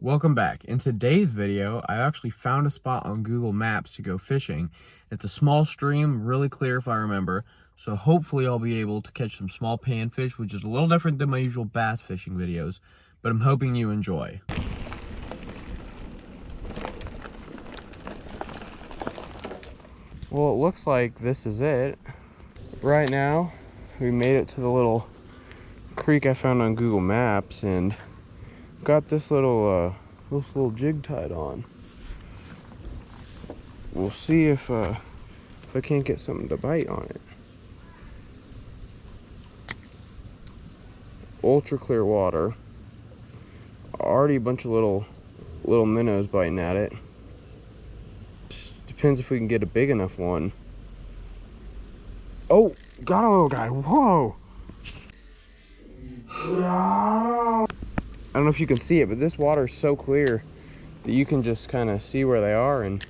Welcome back. In today's video, I actually found a spot on Google Maps to go fishing. It's a small stream, really clear if I remember, so hopefully I'll be able to catch some small panfish, which is a little different than my usual bass fishing videos, but I'm hoping you enjoy. Well, it looks like this is it. Right now, we made it to the little creek I found on Google Maps and got this little jig tied on. We'll see if I can't get something to bite on it. Ultra clear water. Already a bunch of little minnows biting at it. Just depends if we can get a big enough one. Oh, got a little guy. Whoa. I don't know if you can see it, but this water is so clear that you can just kind of see where they are and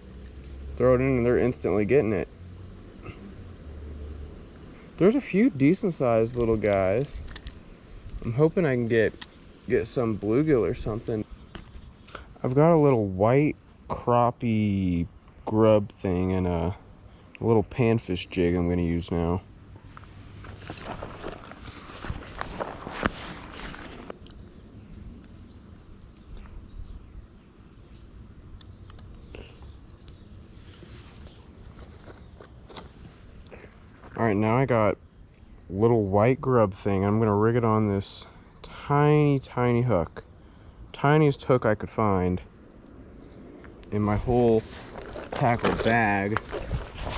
throw it in and they're instantly getting it. There's a few decent sized little guys. I'm hoping I can get some bluegill or something. I've got a little white crappie grub thing and a little panfish jig I'm going to use now. Alright, now I got a little white grub thing. I'm going to rig it on this tiny hook. Tiniest hook I could find in my whole tackle bag.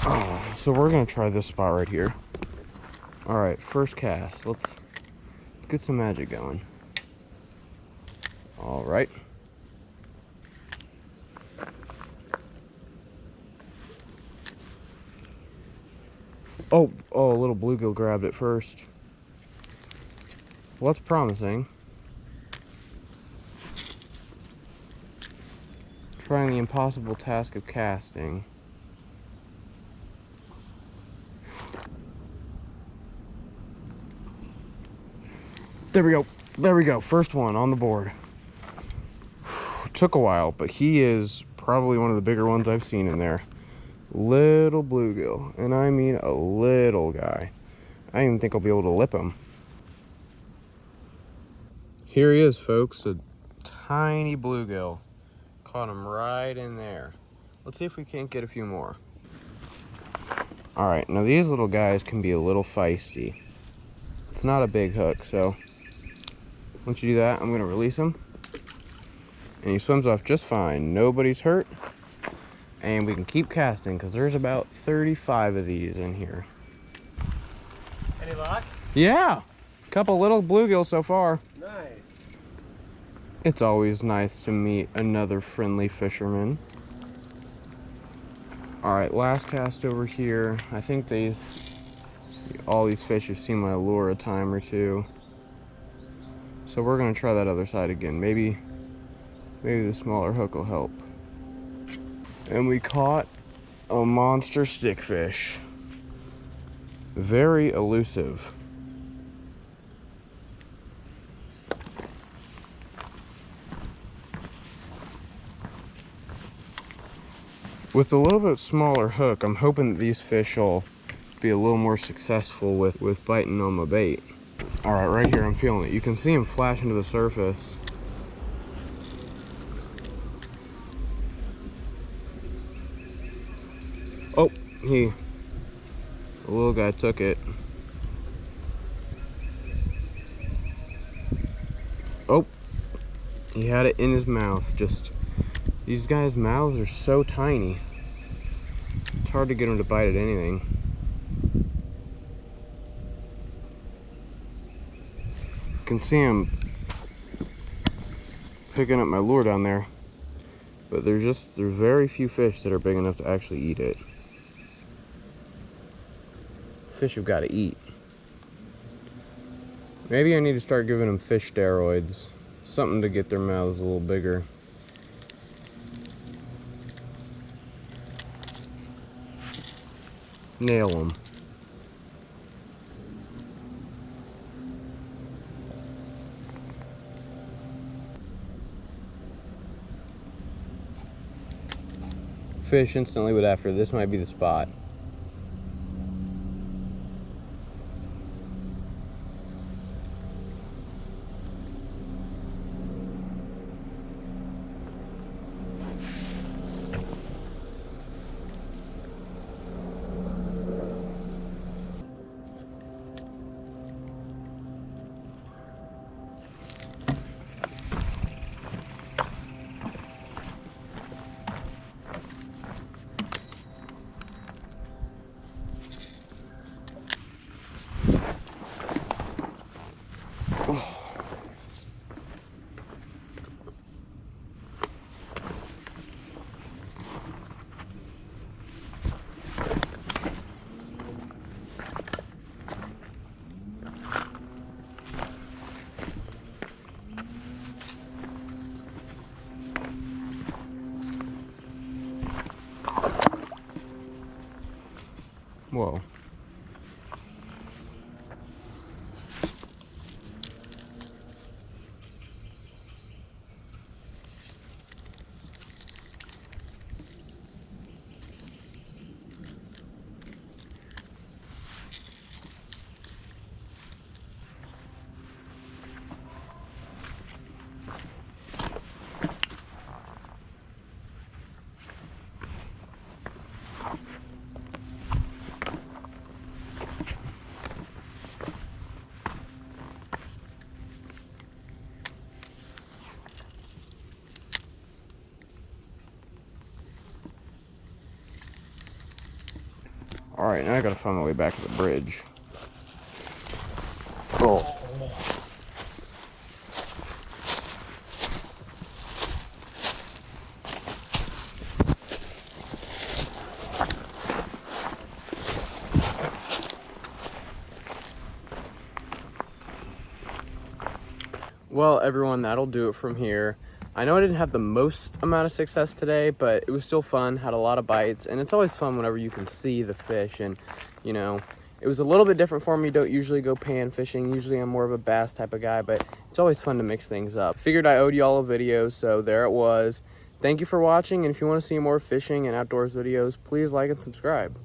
Oh, so we're going to try this spot right here. Alright, first cast. Let's get some magic going. Alright. Oh, a little bluegill grabbed it first. Well, that's promising. Trying the impossible task of casting. There we go. First one on the board. Took a while, but he is probably one of the bigger ones I've seen in there. Little bluegill, and I mean a little guy. I don't even think I'll be able to lip him. Here he is, folks, a tiny bluegill. Caught him right in there. Let's see if we can't get a few more. All right, now these little guys can be a little feisty. It's not a big hook, so once you do that, I'm gonna release him. And he swims off just fine. Nobody's hurt. And we can keep casting because there's about 35 of these in here. Any luck? Yeah, a couple little bluegill so far. Nice. It's always nice to meet another friendly fisherman. All right, last cast over here. I think all these fish have seen my lure a time or two. So we're gonna try that other side again. Maybe the smaller hook will help. And we caught a monster stickfish. Very elusive. With a little bit smaller hook, I'm hoping that these fish will be a little more successful with biting on my bait. All right, right here, I'm feeling it. You can see him flashing to the surface. Oh, the little guy took it. Oh, he had it in his mouth. Just, these guys' mouths are so tiny. It's hard to get them to bite at anything. You can see him picking up my lure down there. But there's very few fish that are big enough to actually eat it. Fish have got to eat. Maybe I need to start giving them fish steroids. Something to get their mouths a little bigger. Nail them. fish instantly with after. This might be the spot. Whoa. All right, now I gotta find my way back to the bridge. Oh. Well, everyone, that'll do it from here. I know I didn't have the most amount of success today, but it was still fun, had a lot of bites, and it's always fun whenever you can see the fish. And, you know, it was a little bit different for me. Don't usually go pan fishing. Usually I'm more of a bass type of guy, but it's always fun to mix things up. Figured I owed y'all a video, so there it was. Thank you for watching, and if you want to see more fishing and outdoors videos, please like and subscribe.